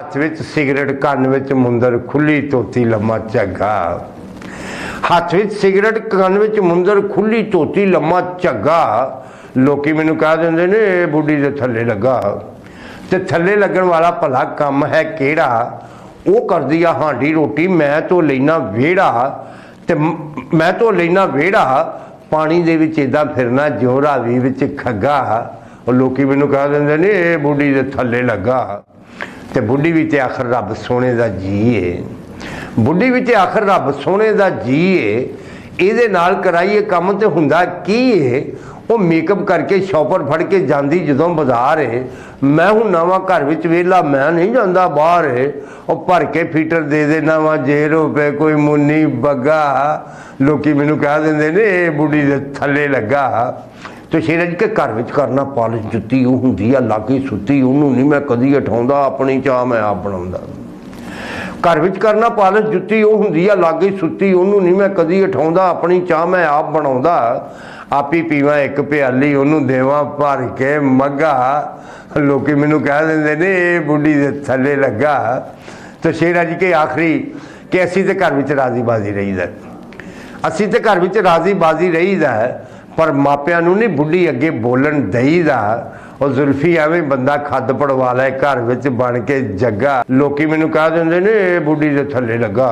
हथ विच सिगरेट कन्न विच मुंदर खुली धोती लम्मा झग्गा। हथ विच सिगरेट कन्न विच मुंदर खुली धोती लम्मा झग्गा। लोकी मैनू कह देंदे ने बुढ़ी दे थल्ले लगा। ते थल्ले लगन वाला भला काम है केड़ा? वो करदी आ हांडी रोटी, मैं तो लेना वेड़ा। ते मैं तो लेना वेड़ा, पानी दे विच इदां फिरना जो रावी विच खग्गा। और लोकी मैनू कह देंदे ने बुढ़ी दे थल्ले लगा। ते बुढ़ी भी ते आखिर रब सोने दा जी है। बुढ़ी भी ते आखिर रब सोने दा जी है। इहदे नाल कराइए काम ते हुंदा की है? वो मेकअप करके शॉपर फड़ के जाती जदों बाजार है। मैं हूँ नवा घर विच वेला, मैं नहीं जाता बाहर है। और भर के फीटर दे देना वा जे रुपए कोई मुन्नी बग्गा। लोकी मैनू कह देंदे ने बुढ़ी दे थल्ले लगा। तो शेर के घर विच करना पालिश जुत्ती वो हुंदी आ लागे सुत्ती, उन्होंने नहीं मैं कदी उठाउंदा, अपनी चाह मैं आप बनाउंदा। घर विच करना पालिश जुत्ती वो हुंदी आ लागे सुत्ती, उन्होंने नहीं मैं कदी उठाउंदा, अपनी चाह मैं आप बनाउंदा। आप ही पीवा एक प्याली उन्होंने देवा भर के मग्गा। लोकी मैनू कह देंदे ने बुढ़ी दे थल्ले लगा। तो शेर अज के आखिरी कि असीं ते घर विच राजी बाजी रहीदा, असीं ते घर विच राजी बाजी रहीदा, पर मापियां नूं नहीं बुढ़ी अगे बोलन दईदा। और जुल्फी एवें बंदा खद पड़वा लै घर विच बन के जग्गा। लोकी मैनू कह देंदे ने बुढ़ी दे थल्ले लगा।